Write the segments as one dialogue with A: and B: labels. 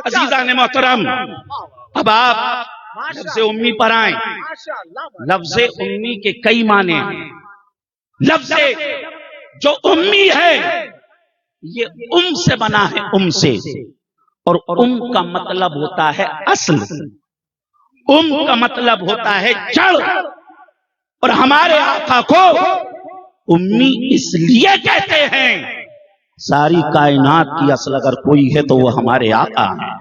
A: عزیزان محترم، اب آپ لفظ امی پر آئیں۔ لفظ امی کے کئی معنی ہیں۔ لفظ جو امی ہے یہ سے بنا ہے، سے، اور کا مطلب ہوتا ہے اصل، کا مطلب ہوتا ہے جڑ، اور ہمارے آقا کو امی اس لیے کہتے ہیں، ساری کائنات کی اصل اگر کوئی ہے تو وہ ہمارے آقا ہیں۔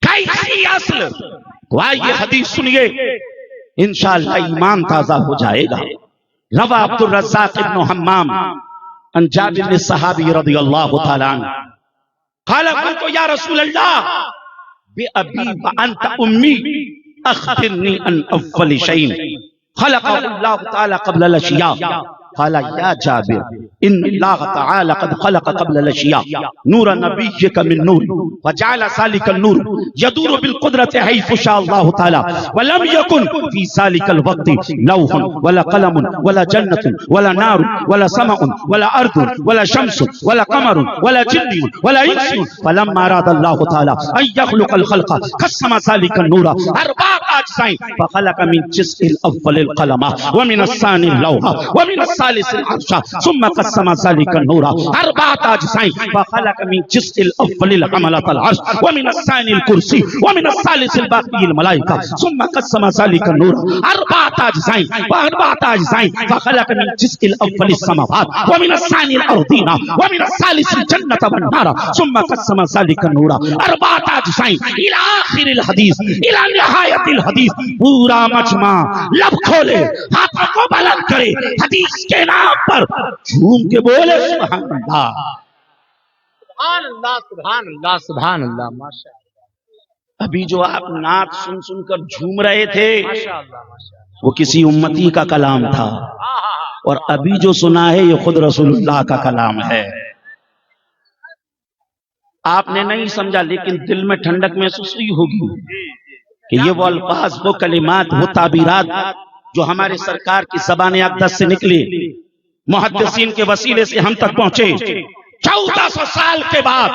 A: کیسی اصل؟ تو آئیے حدیث سنیے، انشاءاللہ ایمان تازہ ہو جائے گا۔ روا عبد الرزاق ابن حمام عن جابر بن صحابی رضی اللہ تعالیٰ عنہ قال قلت یا رسول اللہ بأبی وانت امی اخبرنی عن اول شیء خلق اللہ تعالیٰ قبل الاشیاء قال یا جابر ان اللہ تعالی قد خلق قبل الاشیاء نور نبیک من نور وجعل ذلك النور يدور بالقدرة حيث شاء الله تعالى ولم يكن في ذلك الوقت لوح ولا قلم ولا جنة ولا نار ولا سماء ولا أرض ولا شمس ولا قمر ولا جن ولا إنس فلما أراد الله تعالى أن يخلق الخلق قسم ذلك النور أربعة أجزاء فخلق من الجزء الأول القلم ومن الثاني اللوح ومن الثالث العرش ثم قسم ذلك النور أربعة أجزاء فخلق من الجزء الأول الحملة العرش ومن الثاني الكرسي ومن الثالث الباقي الملائكة ثم قسم ذلك النور أربعة أجزاء وأربعة أجزاء فخلق من الجزء الأول السماوات ومن الثاني الأرضين ومن الثالث الجنة والنار ثم قسم ذلك النور أربعة أجزاء إلى آخر الحديث إلى نهاية الحديث۔ پورا مجمع لب کھولے، ہاتھوں کو بلند کرے، حدیث کے نام پر جھوم کے بولے سبحان اللہ،
B: سبحان اللہ، سبحان اللہ، سبحان اللہ، ماشاءاللہ۔
A: ابھی جو آپ نعت سن سن کر جھوم رہے تھے وہ کسی امتی کا کلام تھا، اور ابھی جو سنا ہے یہ خود رسول اللہ کا کلام ہے۔ آپ نے نہیں سمجھا لیکن دل میں ٹھنڈک محسوس ہوئی ہوگی کہ یہ وہ الفاظ، وہ کلمات، وہ تعبیرات جو ہمارے سرکار کی زبان اقدس سے نکلے، محدثین کے وسیلے سے ہم تک پہنچے۔ 1400 سال کے بعد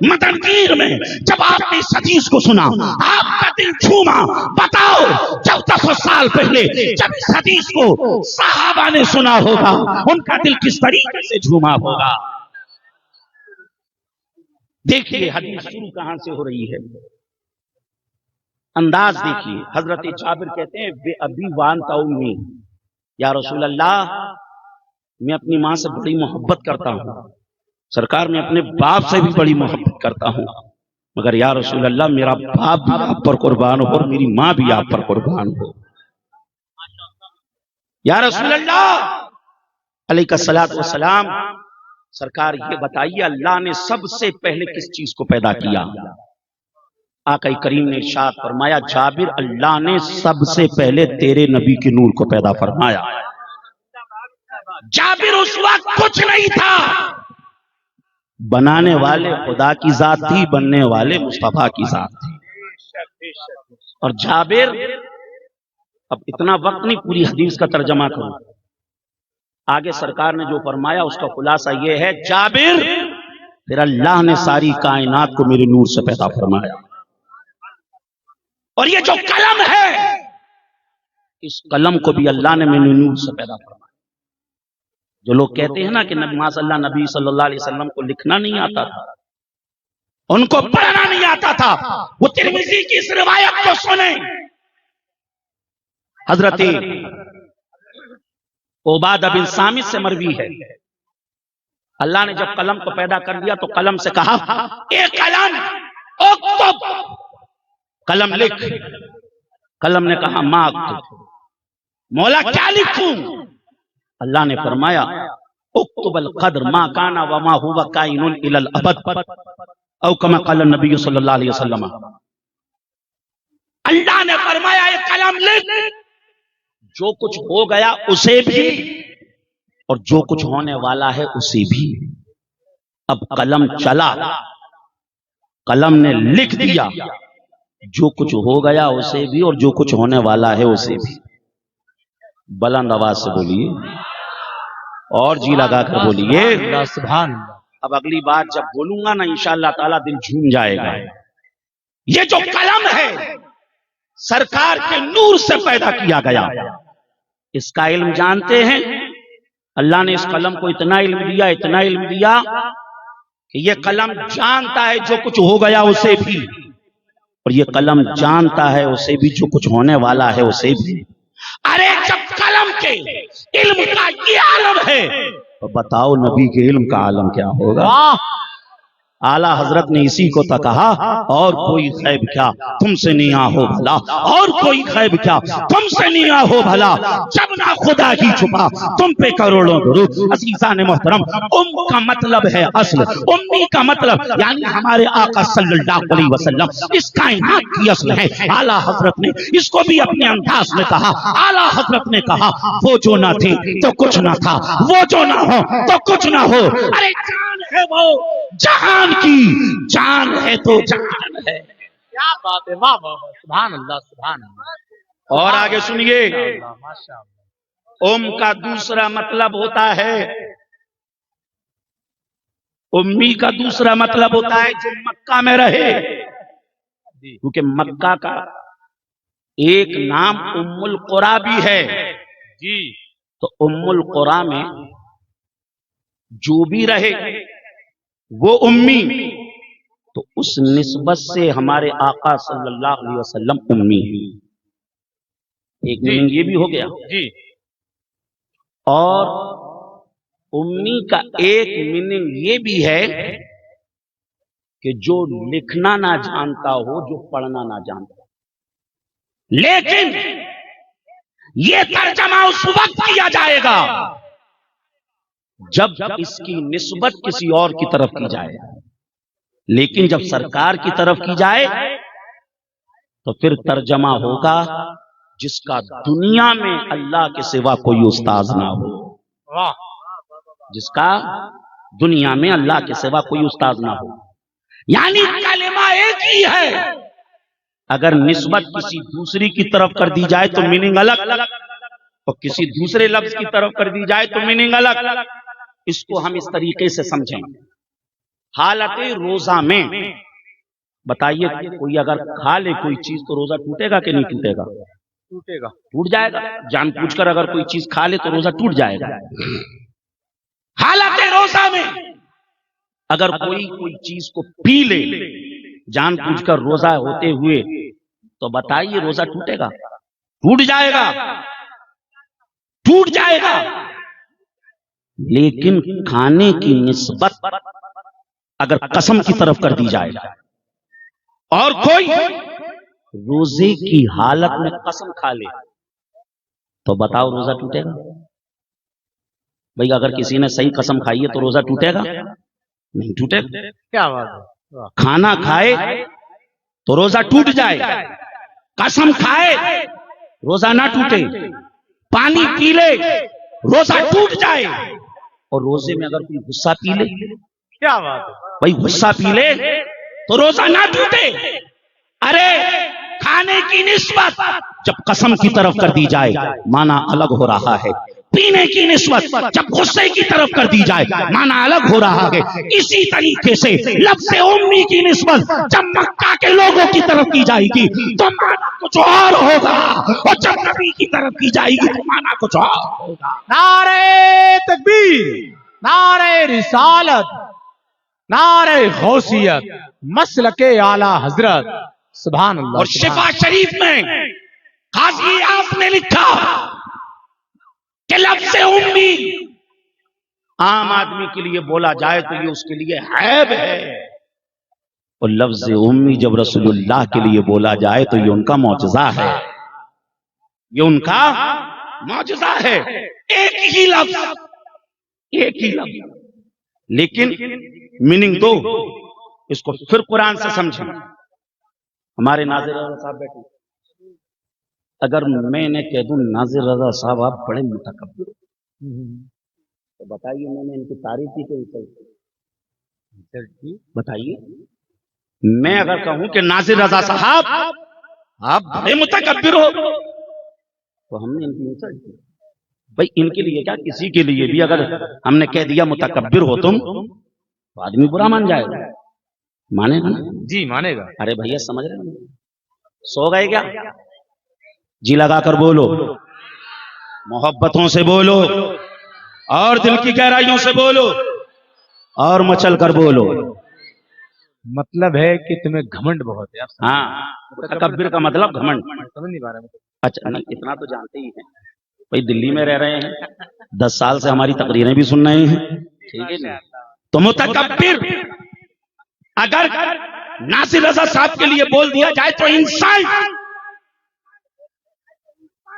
A: مدنگیر میں جب آپ نے اس حدیث کو سنا آپ کا دل جھوما۔ بتاؤ 1400 سال پہلے جب اس حدیث کو صحابہ نے سنا ہوگا ان کا دل کس طریقے سے جھوما ہوگا۔ دیکھیے حدیث شروع کہاں سے ہو رہی ہے، انداز دیکھیے۔ حضرت جابر کہتے ہیں بے ابی وانتا امی، یا رسول اللہ میں اپنی ماں سے بڑی محبت کرتا ہوں، سرکار میں اپنے باپ سے بھی بڑی محبت کرتا ہوں، مگر یا رسول اللہ میرا باپ بھی آپ پر قربان ہو اور میری ماں بھی آپ پر قربان ہو۔ یا رسول اللہ علیہ الصلوۃ والسلام، سرکار یہ بتائیے اللہ نے سب سے پہلے کس چیز کو پیدا کیا؟ آقا کریم نے ارشاد فرمایا جابر اللہ نے سب سے پہلے تیرے نبی کے نور کو پیدا فرمایا۔ جابر اس وقت کچھ نہیں تھا، بنانے والے خدا کی ذات تھی، بننے والے مصطفیٰ کی ذات تھی۔ اور جابر، اب اتنا وقت نہیں پوری حدیث کا ترجمہ کروں، آگے سرکار نے جو فرمایا اس کا خلاصہ یہ ہے جابر پھر اللہ نے ساری کائنات کو میرے نور سے پیدا فرمایا، اور یہ جو قلم ہے اس قلم کو بھی اللہ نے میرے نور سے پیدا فرمایا۔ جو لوگ کہتے ہیں نا کہ نبی صلی اللہ علیہ وسلم کو لکھنا نہیں آتا تھا، ان کو پڑھنا نہیں آتا تھا، وہ ترمذی کی اس روایت کو سنیں۔ حضرت عبادہ بن صامت سے مروی ہے، اللہ نے جب قلم کو پیدا کر دیا تو قلم سے کہا اے قلم اکتب، قلم لکھ۔ قلم نے کہا ما اکتب، مولا کیا لکھوں؟ اللہ نے فرمایا اکتب القدر ما کان وما هو کائن الی الابد، او کما قال النبی صلی اللہ علیہ وسلم۔ اللہ نے فرمایا اے قلم لکھ، جو کچھ ہو گیا اسے بھی اور جو کچھ ہونے والا ہے اسے بھی۔ اب قلم چلا، قلم نے لکھ دیا جو کچھ ہو گیا اسے بھی اور جو کچھ ہونے والا ہے اسے بھی۔ بلند آواز سے بولیے اور جی لگا کر بولیے
B: سبحان اللہ۔
A: اب اگلی بات جب بولوں گا نا انشاءاللہ تعالیٰ دل جھوم جائے گا. یہ جو قلم ہے سرکار کے نور سے پیدا کیا گیا. اس کا علم جانتے ہیں؟ اللہ نے اس قلم کو اتنا علم دیا کہ یہ قلم جانتا ہے جو کچھ ہو گیا اسے بھی، اور یہ قلم جانتا ہے اسے بھی جو کچھ ہونے والا ہے اسے بھی. ارے جب قلم کے علم کا یہ عالم ہے تو بتاؤ نبی کے علم کا عالم کیا ہوگا. اعلیٰ حضرت نے اسی کو تو کہا اور کوئی غیب کیا تم سے نہیں ہو بھلا، اور کوئی غیب کیا تم سے نہیں ہو بھلا، جب نہ خدا ہی چھپا تم پہ کروڑوں درود. عزیزان محترم، ام کا مطلب ہے اصل، امی کا مطلب یعنی ہمارے آقا صلی اللہ علیہ وسلم اس کائنات کی اصل ہے. اعلیٰ حضرت نے اس کو بھی اپنے انداز میں کہا. اعلیٰ حضرت نے کہا وہ جو نہ تھے تو کچھ نہ تھا، وہ جو نہ ہو تو کچھ نہ ہو. ارے جان ہے وہ جہان کی، جان ہے تو جہان ہے.
B: کیا بات ہے، واہ واہ، سبحان اللہ سبحان اللہ.
A: اور آگے سنیے،
B: ماشاء اللہ.
A: ام کا دوسرا مطلب ہوتا ہے، امی کا دوسرا مطلب ہوتا ہے جو مکہ میں رہے، کیونکہ مکہ کا ایک نام ام القریٰ بھی ہے.
B: جی
A: تو ام القریٰ میں جو بھی رہے وہ امی، تو اس نسبت سے ہمارے آقا صلی اللہ علیہ وسلم امی. ایک میننگ یہ بھی ہو گیا.
B: جی.
A: اور امی کا ایک میننگ یہ بھی ہے کہ جو لکھنا نہ جانتا ہو، جو پڑھنا نہ جانتا ہو. لیکن یہ ترجمہ اس وقت کیا جائے گا جب اس کی نسبت کسی اور کی طرف کی جائے. لیکن جب سرکار کی طرف کی جائے تو پھر ترجمہ ہوگا جس کا دنیا میں اللہ کے سوا کوئی استاذ نہ ہو. جس کا دنیا میں اللہ کے سوا کوئی استاذ نہ ہو. یعنی کلمہ ایک ہی ہے، اگر نسبت کسی دوسری کی طرف کر دی جائے تو میننگ الگ، اور کسی دوسرے لفظ کی طرف کر دی جائے تو میننگ الگ. اس کو ہم اس طریقے سے سمجھیں. حالت روزہ میں بتائیے کوئی اگر کھا لے کوئی چیز تو روزہ ٹوٹے گا کہ نہیں ٹوٹے گا؟
B: ٹوٹے گا.
A: ٹوٹ جائے گا. جان پوچھ کر اگر کوئی چیز کھا لے تو روزہ ٹوٹ جائے گا. حالت روزہ میں اگر کوئی چیز کو پی لے جان پوچھ کر روزہ ہوتے ہوئے تو بتائیے روزہ ٹوٹے گا؟ ٹوٹ جائے گا، ٹوٹ جائے گا. لیکن کھانے کی نسبت اگر قسم کی طرف کر دی جائے اور کوئی روزے کی حالت میں قسم کھا لے تو بتاؤ روزہ ٹوٹے گا؟ بھئی اگر کسی نے صحیح قسم کھائی ہے تو روزہ ٹوٹے گا؟ نہیں ٹوٹے گا.
B: کیا بات ہے.
A: کھانا کھائے تو روزہ ٹوٹ جائے، قسم کھائے روزہ نہ ٹوٹے، پانی پی لے روزہ ٹوٹ جائے، اور روزے میں اگر کوئی غصہ پی لے،
B: کیا بات ہے
A: بھئی غصہ پی لے تو روزہ نہ ٹوٹے. ارے کھانے کی نسبت جب قسم کی طرف کر دی جائے معنی الگ ہو رہا ہے، پینے کی نسبت جب غصے کی طرف کر دی جائے معنی الگ ہو رہا ہے. اسی طریقے سے لفظ امی کی نسبت جب مکہ کے لوگوں کی طرف کی جائے گی تو معنی کچھ اور ہوگا، اور جب نبی کی طرف کی جائے گی تو معنی کچھ اور ہوگا.
B: نعرہ تکبیر، نعرہ رسالت، نعرہ غوثیت، مسلک اعلی حضرت. سبحان اللہ.
A: اور شفا شریف میں قاضی آپ نے لکھا کہ لفظ امی عام آدمی کے لیے بولا جائے تو یہ اس کے لیے عیب ہے، اور لفظ امی جب رسول اللہ کے لیے بولا جائے تو یہ ان کا معجزہ ہے، یہ ان کا معجزہ ہے. ایک ہی لفظ لیکن میننگ دو. اس کو پھر قرآن سے سمجھیں. ہمارے ناظر رضا صاحب بیٹھے، اگر میں نے کہہ دوں ناظر رضا صاحب آپ بڑے متکبر تو بتائیے میں نے ان کی تعریف کی کہ بتائیے. میں اگر کہوں کہ ناظر رضا صاحب آپ بڑے متکبر ہو تو ہم نے ان کی انسلٹ کی. بھائی ان کے لیے کیا کسی کے لیے بھی اگر ہم نے کہہ دیا متکبر ہو تم تو آدمی برا مان جائے گا، مانے گا نا؟
B: جی مانے گا.
A: ارے بھیا سمجھ رہے ہیں؟ سو گئے کیا؟ جی لگا کر بولو، محبتوں سے بولو، اور دل کی گہرائیوں سے بولو، اور مچل کر بولو.
B: مطلب ہے کہ تمہیں گھمنڈ بہت ہے. آپ
A: ہاں، تکبر کا مطلب گھمنڈ.
B: سمجھ نہیں پا رہے.
A: اچھا نہیں، اتنا تو جانتے ہی ہیں بھائی، دلی میں رہ رہے ہیں، 10 سال سے ہماری تقریریں بھی سن رہے ہیں، ٹھیک ہے نا؟ تو متکبر اگر ناصر رضا صاحب کے لیے بول دیا جائے تو انسان،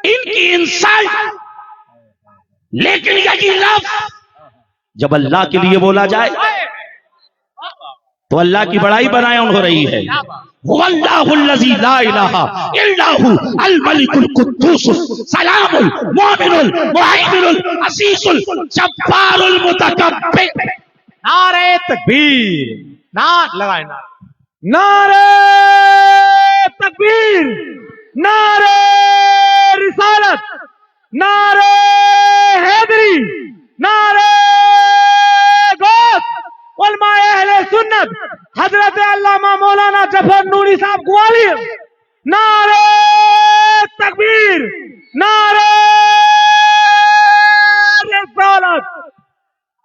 A: ان کی انسان. لیکن یہی لفظ جب اللہ کے لیے بولا جائے تو اللہ کی بڑائی بنائے ہو رہی ہے. واللہ الذی لا الہ الا هو الملک القدوس السلام المؤمن المہیمن العزیز الجبار المتکبر.
B: نعرہ تکبیر. لگائے نعرہ تکبیر، نعرہ رسالت، نعرہ حیدری، نعرہ غوث، علماء اہل سنت حضرت علامہ مولانا جعفر نوری صاحب گوالیار. نعرہ تکبیر، نعرہ رسالت.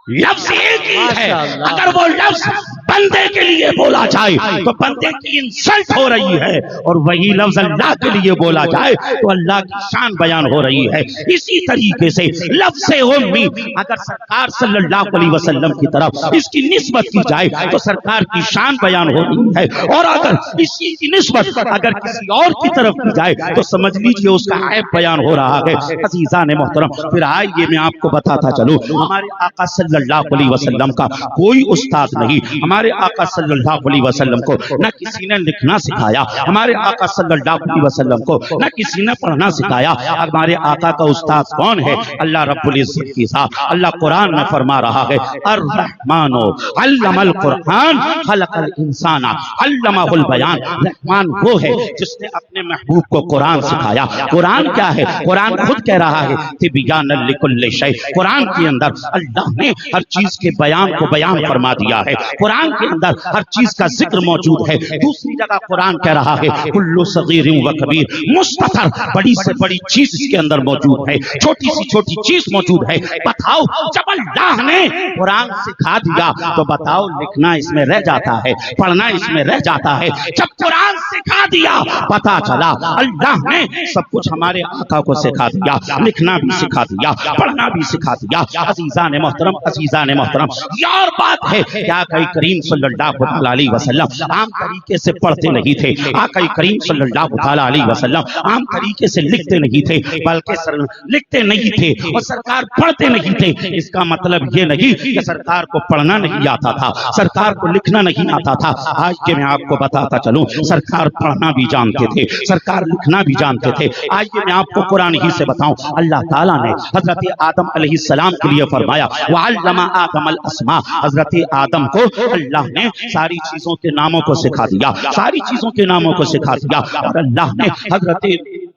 A: لفظ ایک ہی ہے، اگر وہ لفظ بندے کے لیے بولا جائے تو بندے کی انسلٹ ہو رہی ہے، اور وہی لفظ اللہ کے لیے بولا جائے تو اللہ کی شان بیان ہو رہی ہے. اسی طریقے سے لفظ امی اگر سرکار صلی اللہ علیہ وسلم کی طرف اس کی نسبت کی جائے تو سرکار کی شان بیان ہو رہی ہے، اور اگر اسی کی نسبت اگر کسی اور کی طرف کی جائے تو سمجھ لیجئے اس کا عیب بیان ہو رہا ہے. عزیزان محترم، پھر آئیے میں آپ کو بتاتا چلوں، ہمارے آقا صلی اللہ علیہ وسلم کا کوئی استاد نہیں. ہمارے آقا صلی اللہ علیہ وسلم کو نہ کسی نے لکھنا سکھایا، ہمارے آقا صلی اللہ علیہ وسلم کو نہ کسی نے پڑھنا سکھایا. ہمارے آقا کا استاد کون ہے؟ اللہ رب العزت کی ذات. اللہ قرآن میں فرما رہا ہے الرحمن علم القرآن خلق الانسان علمہ البیان. رحمان وہ ہے جس نے اپنے محبوب کو قرآن سکھایا. قرآن کیا ہے؟ قرآن خود کہہ رہا ہے تبیان لکل شیء. قرآن کے اندر اللہ نے ہر چیز کے بیان کو بیان فرما دیا ہے. قرآن کے اندر ہر چیز کا ذکر موجود ہے. دوسری جگہ قرآن کہہ رہا ہے کل صغیر و کبیر مستطر. بڑی سے بڑی چیز اس کے اندر موجود ہے، چھوٹی سی چھوٹی چیز موجود ہے. بتاؤ جب اللہ نے قرآن سکھا دیا تو بتاؤ لکھنا اس میں رہ جاتا ہے، پڑھنا اس میں رہ جاتا ہے. جب قرآن سکھا دیا پتا چلا اللہ نے سب کچھ ہمارے آقا کو سکھا دیا، لکھنا بھی سکھا دیا، پڑھنا بھی سکھا دیا. عزیزان محترم، عزیزان محترم، یہ اور بات ہے کہ آقا کریم صلی اللہ علیہ وسلم عام طریقے سے پڑھتے نہیں تھے. آقا کریم صلی اللہ علیہ وسلم عام طریقے سے لکھتے نہیں تھے، بلکہ لکھتے نہیں تھے اور سرکار پڑھتے نہیں تھے. اس کا مطلب یہ نہیں کہ سرکار کو پڑھنا نہیں آتا تھا، سرکار کو لکھنا نہیں آتا تھا. آج کے میں آپ کو بتاتا چلوں سرکار پڑھنا بھی جانتے تھے، سرکار لکھنا بھی جانتے تھے. آئیے میں آپ کو قرآن ہی سے بتاؤں. اللہ تعالیٰ نے حضرت آدم علیہ السلام کے لیے فرمایا وَعَلَّمَ آدَمَ الْأَسْمَاءَ. حضرت آدم کو اللہ نے ساری چیزوں کے ناموں کو سکھا دیا، ساری چیزوں کے ناموں کو سکھا دیا. اور اللہ نے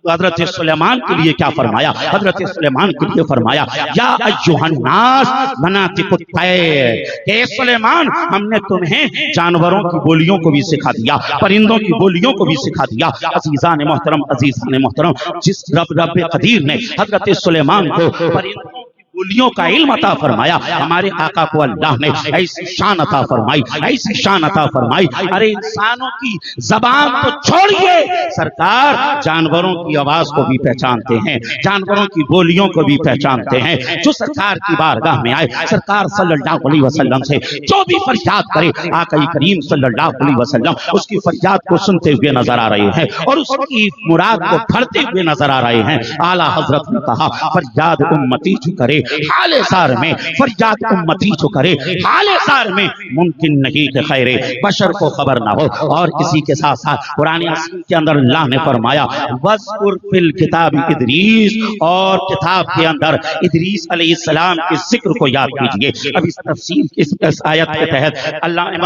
A: حضرت سلیمان کے لیے کیا فرمایا؟ حضرت سلیمان کے لیے فرمایا یا ایھا الناس مناطق الطیر. کہ سلیمان ہم نے تمہیں جانوروں کی بولیوں کو بھی سکھا دیا، پرندوں کی بولیوں کو بھی سکھا دیا. عزیزان محترم، عزیزان محترم، جس رب قدیر نے حضرت سلیمان کو پرندوں بولیوں کا علم عطا فرمایا، ہمارے آقا کو اللہ نے ایسی شان عطا فرمائی، ایسی شان عطا فرمائی. ارے انسانوں کی زبان تو چھوڑیے، سرکار جانوروں کی آواز کو بھی پہچانتے ہیں، جانوروں کی بولیوں کو بھی پہچانتے ہیں. جو سرکار کی بارگاہ میں آئے، سرکار صلی اللہ علیہ وسلم سے جو بھی فریاد کرے، آقا کریم صلی اللہ علیہ وسلم اس کی فریاد کو سنتے ہوئے نظر آ رہے ہیں اور اس کی مراد کو پڑھتے ہوئے نظر آ رہے ہیں. اعلیٰ حضرت نے کہا فریاد امتی جو کرے حال سار میں، فریاد امتی جو کرے حال سار میں، ممکن نہیں کہ خیر بشر کو خبر نہ ہو. اور اسی کے ساتھ ساتھ قرآن عظیم کے اندر اللہ نے فرمایا وَاذْكُرْ فِي الْكِتَابِ ادریس. اور کتاب کے اندر ادریس علیہ السلام کے ذکر کو یاد کیجئے. اب اس تفسیر اس آیت کے تحت اللہ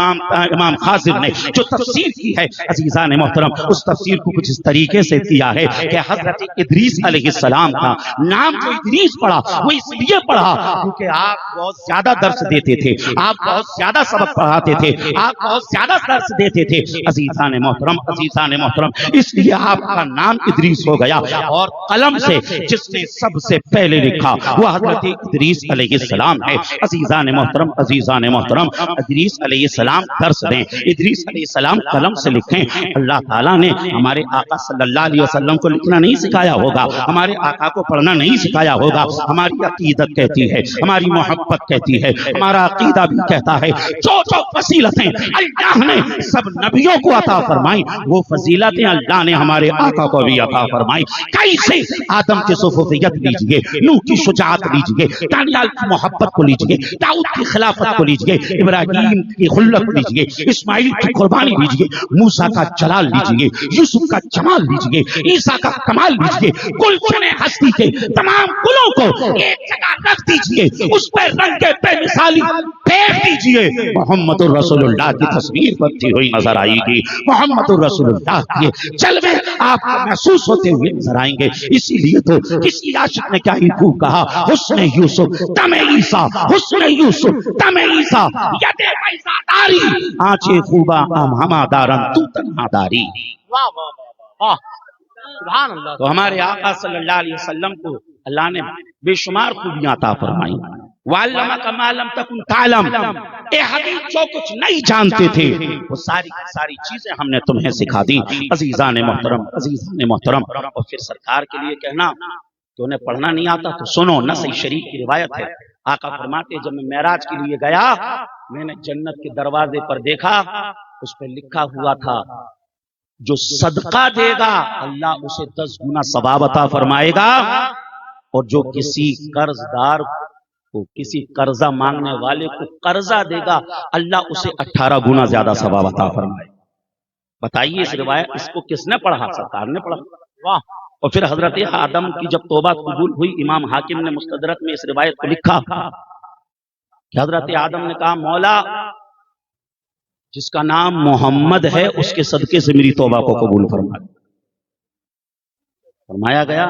A: امام خاصر نے جو تفسیر کی ہے عزیزان محترم، اس تفسیر کو کچھ اس طریقے سے کیا ہے کہ حضرت ادریس علیہ السلام کا نام جو ادریس پڑا وہ اس لیے لیے پڑھا کیونکہ آپ بہت زیادہ درس دیتے تھے، آپ بہت زیادہ سبق پڑھاتے تھے، آپ بہت زیادہ درس دیتے تھے۔ عزیزان محترم، عزیزان محترم، اس لیے آپ کا نام ادریس ہو گیا، اور قلم سے جس نے سب سے پہلے لکھا وہ حضرت ادریس علیہ السلام ہے۔ عزیزان محترم، عزیزان محترم، ادریس علیہ السلام درس دیں، ادریس علیہ السلام قلم سے لکھیں۔ اللہ تعالیٰ نے ہمارے آقا صلی اللہ علیہ وسلم کو لکھنا نہیں سکھایا ہوگا، ہمارے آقا کو پڑھنا نہیں سکھایا ہوگا، ہماری عقیدت کہتی ہے، ہماری محبت کہتی ہے، ہمارا عقیدہ بھی کہتا ہے، جو جو فضیلتیں اللہ نے سب نبیوں کو عطا فرمائی وہ فضیلتیں اللہ نے ہمارے آقا کو بھی عطا فرمائی۔ کیسے؟ آدم کی صفوفیت لیجئے، نوح کی شجاعت لیجئے، دانیال کی محبت کو لیجئے، داؤد کی خلافت کو لیجئے، ابراہیم کی خلت لیجئے، اسماعیل کی قربانی لیجئے، موسیٰ کا جلال لیجئے، یوسف کا جمال لیجئے، عیسیٰ کا کمال لیجئے، گلشن ہستی کے تمام گلوں کو ایک جگہ رکھ دیجئے، اس پہ رنگ بے مثالی پھیر دیجئے، محمد الرسول اللہ کی تصویر بنتی ہوئی نظر آئے گی، محمد الرسول اللہ کے جلوے آپ کو محسوس ہوتے ہوئے نظر آئیں گے۔ اسی لیے تو کسی عاشق نے کیا ہی خوب کہا، حسن یوسف دم عیسیٰ، حسن یوسف دم عیسیٰ، ید بیضا داری، آنچیں خوباں ہما دارن تو تنہا داری۔
B: واہ واہ واہ واہ، سبحان اللہ۔
A: تو ہمارے آقا صلی اللہ علیہ وسلم کو اللہ نے بے شمار خوبیاں عطا فرمائی۔ وَعَلَّمَكَ مَا لَمْ تَكُنْ تَعْلَمْ، اے حبیب جو کچھ نہیں جانتے تھے وہ ساری ساری چیزیں ہم نے تمہیں سکھا دی۔ عزیزان محترم، عزیزان محترم، اور پھر سرکار کے لیے کہنا تو انہیں پڑھنا نہیں آتا تو سنو، نص شریف کی روایت ہے، آقا فرماتے جب میں معراج کے لیے گیا میں نے جنت کے دروازے پر دیکھا، اس پہ لکھا ہوا تھا جو صدقہ دے گا اللہ اسے 10 گنا ثواب عطا فرمائے گا، اور جو کسی قرض دار کو، کسی قرضہ مانگنے والے کو قرضہ دے گا اللہ اسے 18 گنا زیادہ ثواب عطا فرمائے۔ بتائیے اس روایت اس کو کس نے پڑھا؟ سرکار نے پڑھا۔
B: واہ،
A: اور پھر حضرت آدم کی جب توبہ قبول ہوئی، امام حاکم نے مستدرک میں اس روایت کو لکھا کہ حضرت آدم نے کہا مولا جس کا نام محمد ہے اس کے صدقے سے میری توبہ کو قبول فرما۔ فرمایا گیا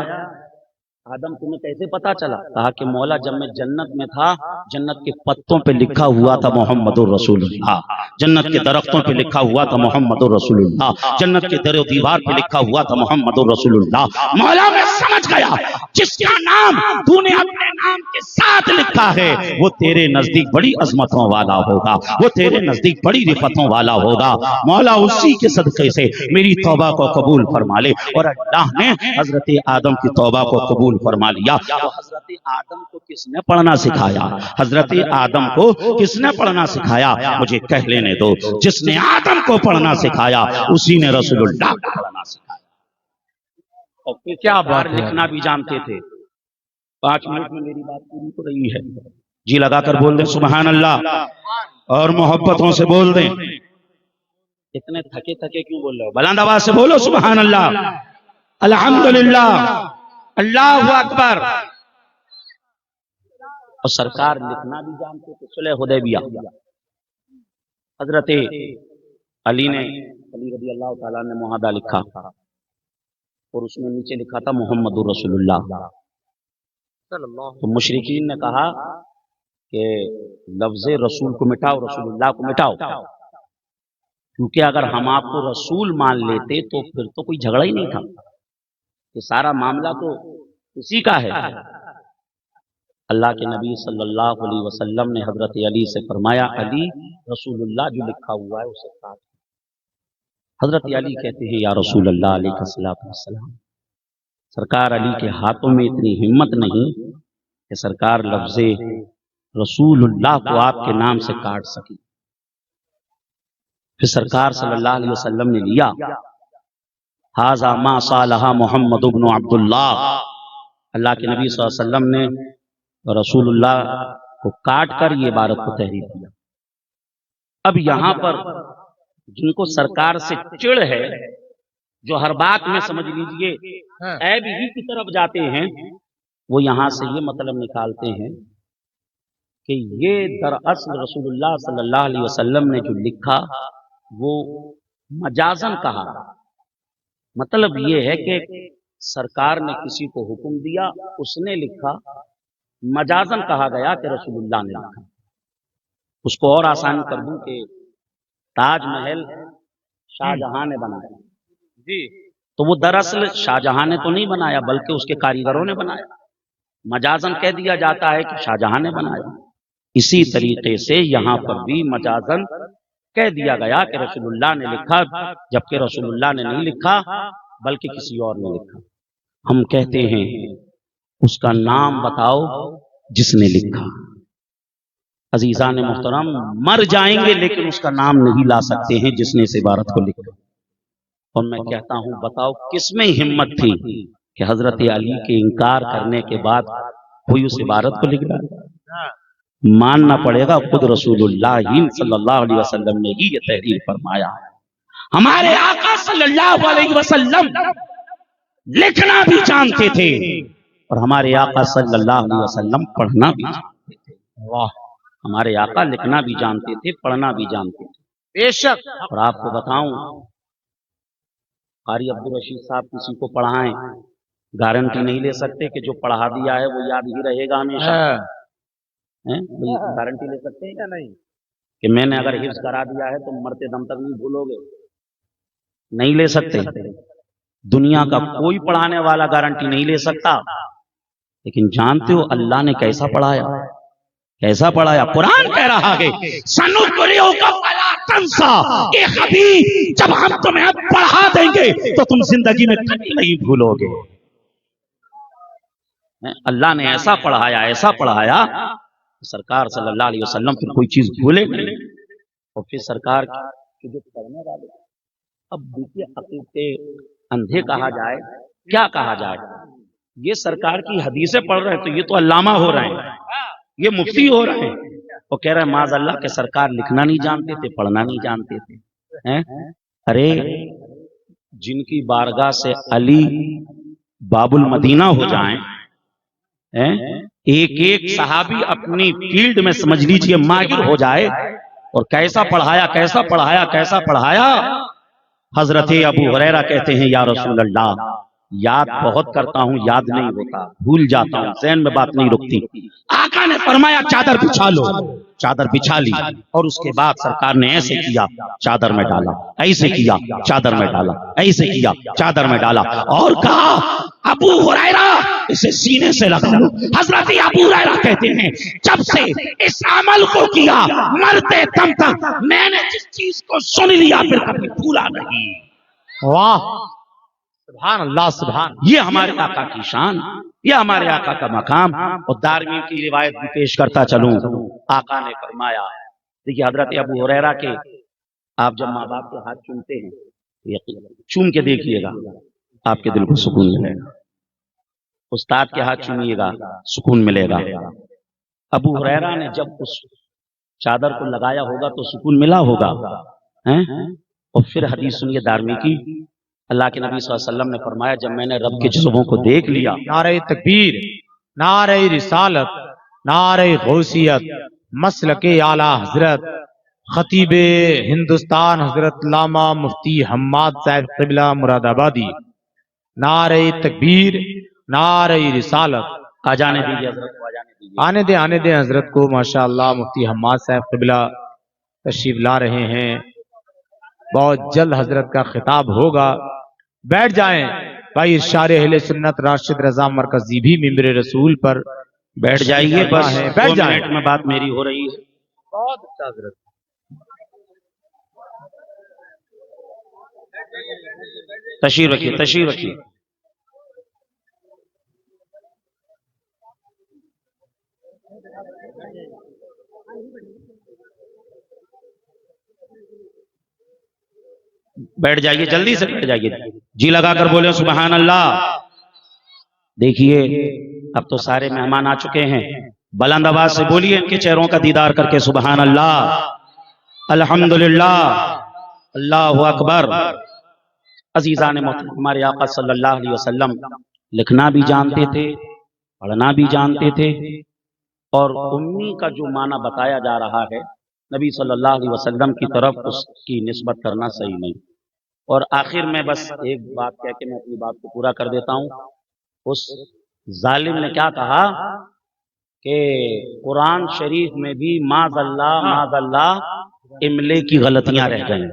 A: آدم تمہیں کیسے پتا چلا؟ کہا کہ مولا جب میں جنت میں تھا جنت کے پتوں پہ لکھا ہوا تھا محمد الرسول اللہ، جنت کے درختوں پہ لکھا ہوا تھا محمد الرسول اللہ، جنت کے در و دیوار پہ لکھا ہوا تھا محمد الرسول اللہ۔ مولا میں سمجھ گیا جس کا نام تو نے اپنے نام کے ساتھ لکھا ہے وہ تیرے نزدیک بڑی عظمتوں والا ہوگا، وہ تیرے نزدیک بڑی رفتوں والا ہوگا، مولا اسی کے صدقے سے میری توبہ کو قبول فرما لے۔ اور اللہ نے حضرت آدم کی توبہ کو قبول فرما لیا۔ تو حضرت آدم کو کس نے پڑھنا سکھایا؟ حضرت آدم کو کس نے پڑھنا سکھایا؟ مجھے کہہ لینے دو، جس نے آدم کو پڑھنا سکھایا اسی نے رسول اللہ کو پڑھنا سکھایا۔ اور پھر کیا بات، لکھنا بھی جانتے تھے۔ 5 منٹ میں میری بات پوری ہو رہی ہے، جی لگا کر بول دیں سبحان اللہ، اور محبتوں سے بول دیں۔ اتنے تھکے تھکے کیوں بول رہے ہو؟ بلند آواز سے بولو سبحان اللہ، الحمدللہ، اللہ اکبر۔ اور سرکار لکھنا بھی جانتے تھے۔ صلح حدیبیہ حضرت علی رضی اللہ تعالیٰ نے معاہدہ لکھا اور اس میں نیچے لکھا تھا محمد الرسول اللہ۔ تو مشرکین نے کہا کہ لفظ رسول کو مٹاؤ، رسول اللہ کو مٹاؤ، کیونکہ اگر ہم آپ کو رسول مان لیتے تو پھر تو کوئی جھگڑا ہی نہیں تھا، کہ سارا معاملہ تو اسی کا ہے۔ اللہ کے نبی صلی اللہ علیہ وسلم نے حضرت علی سے فرمایا علی رسول اللہ جو لکھا ہوا ہے اسے کاٹ۔ حضرت علی کہتے ہیں یا رسول اللہ علیہ السلام، سرکار علی کے ہاتھوں میں اتنی ہمت نہیں کہ سرکار لفظ رسول اللہ کو آپ کے نام سے کاٹ سکی۔ پھر سرکار صلی اللہ علیہ وسلم نے لیا ھذا ما صالح محمد بن عبداللہ، اللہ کے نبی صلی اللہ علیہ وسلم نے رسول اللہ کو کاٹ کر یہ عبارت کو تحریر کیا۔ اب یہاں پر جن کو سرکار سے چڑ ہے، جو ہر بات میں سمجھ لیجئے عیب ہی کی طرف جاتے ہیں، وہ یہاں سے یہ مطلب نکالتے ہیں کہ یہ دراصل رسول اللہ صلی اللہ علیہ وسلم نے جو لکھا وہ مجازن کہا۔ مطلب یہ ہے کہ سرکار نے کسی کو حکم دیا، اس نے لکھا، مجازن کہا گیا کہ رسول اللہ نے لکھا. اس کو اور آسان کر دوں کہ تاج محل شاہ جہاں نے بنایا
B: جی
A: تو وہ دراصل شاہ جہاں نے تو نہیں بنایا بلکہ اس کے کاریگروں نے بنایا. مجازن کہہ دیا جاتا ہے کہ شاہ جہاں نے بنایا. اسی طریقے سے یہاں پر بھی مجازن کہہ دیا گیا کہ رسول اللہ نے لکھا جبکہ رسول اللہ نے نہیں لکھا بلکہ کسی اور نے لکھا. ہم کہتے ہیں اس کا نام بتاؤ جس نے لکھا. عزیزان محترم مر جائیں گے لیکن اس کا نام نہیں لا سکتے ہیں جس نے اس عبارت کو لکھا. اور میں کہتا ہوں بتاؤ کس میں ہمت تھی کہ حضرت علی کے انکار کرنے کے بعد کوئی اس عبارت کو لکھ ڈالا. ماننا پڑے گا خود رسول اللہ صلی اللہ علیہ وسلم نے ہی یہ تحریر فرمایا. ہمارے آقا صلی اللہ علیہ وسلم لکھنا بھی جانتے تھے اور ہمارے آقا صلی اللہ علیہ وسلم پڑھنا بھی جانتے تھے.
B: واہ
A: ہمارے آقا لکھنا بھی جانتے تھے پڑھنا بھی جانتے تھے.
B: بے شک.
A: اور آپ کو بتاؤں قاری عبدالرشید صاحب کسی کو پڑھائیں گارنٹی نہیں لے سکتے کہ جو پڑھا دیا ہے وہ یاد ہی رہے گا ہمیشہ. گارنٹی لے سکتے ہیں یا نہیں کہ میں نے اگر حفظ کرا دیا ہے تو مرتے دم تک نہیں بھولو گے؟ نہیں لے سکتے. دنیا کا کوئی پڑھانے والا گارنٹی نہیں لے سکتا. لیکن جانتے ہو اللہ نے کیسا پڑھایا کیسا پڑھایا. قرآن کہہ رہا ہے سنقرئک فلا تنسا کہ حبیب جب ہم تمہیں پڑھا دیں گے تو تم زندگی میں کبھی نہیں بھولو گے. اللہ نے ایسا پڑھایا سرکار صلی اللہ علیہ وسلم پھر کوئی چیز بھولے نہیں. اور پھر سرکار کی جو پڑھنے والے اب دیکھیے عقیدے اندھے کہا جائے کیا کہا جائے. یہ سرکار کی حدیثیں پڑھ رہے ہیں تو یہ تو علامہ ہو رہے ہیں یہ مفتی ہو رہے ہیں. وہ کہہ رہے ہیں معاذ اللہ کہ سرکار لکھنا نہیں جانتے تھے پڑھنا نہیں جانتے تھے. ارے جن کی بارگاہ سے علی باب المدینہ ہو جائیں ایک ایک صحابی اپنی فیلڈ میں سمجھ لیجئے ماہر ہو جائے اور کیسا پڑھایا. حضرت ابو ہریرہ کہتے ہیں یا رسول اللہ یاد بہت کرتا ہوں یاد نہیں ہوتا بھول جاتا ہوں ذہن میں بات نہیں رکتی. آقا نے فرمایا چادر بچھا لو. چادر بچھا لی اور اس کے بعد سرکار نے ایسے کیا چادر میں ڈالا ایسے کیا چادر میں ڈالا ایسے کیا چادر میں ڈالا اور کہا ابو ہریرہ اسے سینے سے لگا لو. حضرت ابو ہریرہ کہتے ہیں جب سے اس عمل کو کیا مرتے دم تک میں نے جس چیز کو سن لیا پھر کبھی بھولا نہیں.
B: واہ سبحان اللہ سبحان.
A: یہ ہمارے آقا کی شان یہ ہمارے آقا کا مقام. اور دارمی کی روایت بھی پیش کرتا چلوں. آقا نے فرمایا دیکھیے حضرت ابو ہریرہ کے آپ جب ماں باپ کے ہاتھ چومتے ہیں چوم کے دیکھیے گا آپ کے دل کو سکون ملے گا. استاد کے ہاتھ چومیے گا سکون ملے گا. ابو ہریرہ نے جب اس چادر کو لگایا ہوگا تو سکون ملا ہوگا. اور پھر حدیث سنیے دارمی کی. اللہ کے نبی صلی اللہ علیہ وسلم نے فرمایا جب میں نے رب کے جلووں کو دیکھ لیا
B: نعرہ تکبیر نعرہ رسالت نعرہ غوثیت مسلک اعلی حضرت خطیب ہندوستان حضرت علامہ مفتی حماد صاحب قبلہ مراد آبادی نعرہ تکبیر نعرہ رسالت
A: آ جانے دیجیے حضرت کو آ جانے دیجیے.
B: آنے دیں حضرت کو. ماشاءاللہ مفتی حماد صاحب قبلہ تشریف لا رہے ہیں. بہت جلد حضرت کا خطاب ہوگا. بیٹھ جائیں بھائی. ارشاد اہل سنت راشد رضا مرکزی بھی ممبر رسول پر
A: بیٹھ جائیے بس
B: بیٹھ
A: 2
B: جائیں.
A: منٹ میں بات میری ہو رہی ہے.
B: بہت اچھا حضرت.
A: تشریف رکھیے. بیٹھ جائیے جلدی سے بیٹھ جائیے. جی لگا کر بولے سبحان اللہ. دیکھیے اب تو سارے مہمان آ چکے ہیں. بلند آواز سے بولیے ان کے چہروں کا دیدار کر کے سبحان اللہ الحمدللہ اللہ اکبر. عزیزان محترم ہمارے آقا صلی اللہ علیہ وسلم لکھنا بھی جانتے تھے پڑھنا بھی جانتے تھے. اور امی کا جو معنی بتایا جا رہا ہے نبی صلی اللہ علیہ وسلم کی طرف اس کی نسبت کرنا صحیح نہیں. اور آخر میں بس ایک بات کہہ کے میں اپنی بات کو پورا کر دیتا ہوں. اس ظالم نے کیا کہا کہ قرآن شریف میں بھی معاذ اللہ املے کی غلطیاں رہ گئیں.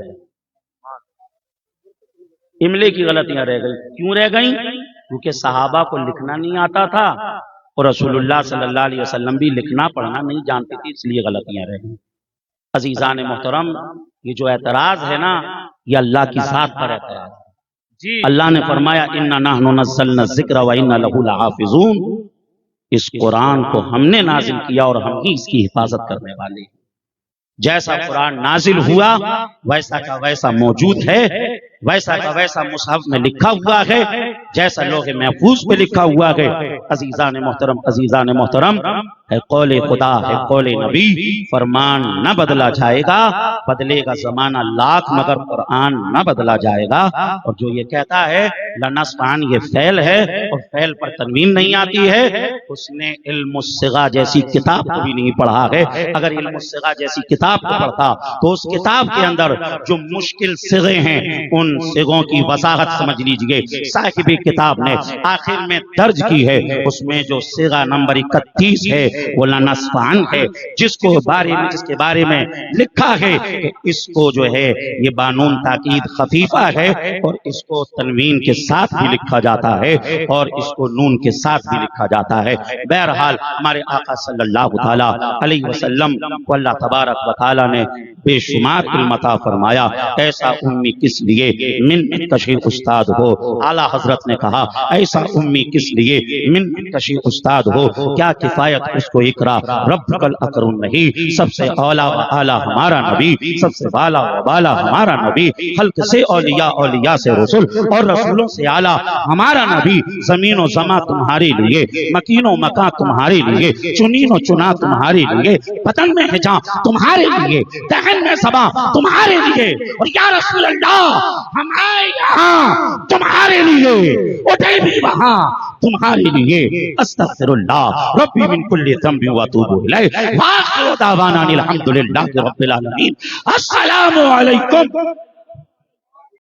A: املے کی غلطیاں رہ گئیں. کیوں رہ گئیں؟ کیونکہ صحابہ کو لکھنا نہیں آتا تھا اور رسول اللہ صلی اللہ علیہ وسلم بھی لکھنا پڑھنا نہیں جانتے تھے، اس لیے غلطیاں رہ گئیں. عزیزان محترم، یہ جو اعتراض ہے نا، یہ اللہ کی ذات پر اعتراض ہے. اللہ نے فرمایا اِنَّا نَحْنُ نَزَّلْنَا الذِّكْرَ وَإِنَّا لَهُ لَحَافِظُونَ. اس قرآن کو ہم نے نازل کیا اور ہم ہی اس کی حفاظت کرنے والے ہیں. جیسا قرآن نازل ہوا ویسا کا ویسا موجود ہے، ویسا کا ویسا مصحف میں لکھا ہوا ہے، جیسا لوح محفوظ پہ لکھا ہوا ہے. عزیزان محترم ہے قول خدا، ہے قول نبی. فرمان نہ بدلا جائے گا، بدلے گا زمانہ لاکھ مگر قرآن نہ بدلا جائے گا. اور جو یہ کہتا ہے لنصفعن، یہ فعل ہے اور فعل پر تنوین نہیں آتی ہے، اس نے علم الصغا جیسی کتاب کو بھی نہیں پڑھا ہے. اگر علم الصغا جیسی کتاب کو پڑھتا تو اس کتاب کے اندر جو مشکل صغے ہیں ان صغوں کی وضاحت سمجھ لیجئے. صاحب کتاب نے آخر میں درج کی ہے، اس میں جو صغہ نمبر 31 ہے وہ لنصفعن ہے، جس کے بارے میں لکھا ہے کہ اس کو جو ہے یہ بانون تاکید خفیفہ ہے اور اس کو تنوین کے ساتھ بھی لکھا جاتا ہے اور اس کو نون کے ساتھ بھی لکھا جاتا ہے. بہرحال ہمارے آقا صلی اللہ تعالیٰ علیہ وسلم کو اللہ تبارک و تعالیٰ نے بے شمار علم عطا فرمایا. ایسا امی کس لیے من کشی استاد ہو. اعلیٰ حضرت نے کہا ایسا امی کس لیے من کشی استاد ہو، کیا کفایت اس کو اقرا ربک الاکرم نہیں. سب سے اولا و اعلیٰ ہمارا نبی، سب سے بالا و بالا ہمارا نبی، خلق سے اولیاء، اولیاء سے رسول اور رسولوں سے اعلیٰ ہمارا نبی. زمین و زماں تمہارے لیے، مکین و مکان تمہارے لیے، چنین و چنا تمہارے لیے، پتن میں ہے جاں تمہارے لیے، دہن میں زباں تمہارے لیے. اور یا رسول اللہ ہم آئے یہاں تمہارے لیے، اٹھے بھی وہاں تمہارے لیے. استغفر اللہ ربی من کل ذنب واتوب الیہ. وآخر دعوانا الحمدللہ رب العالمین. السلام علیکم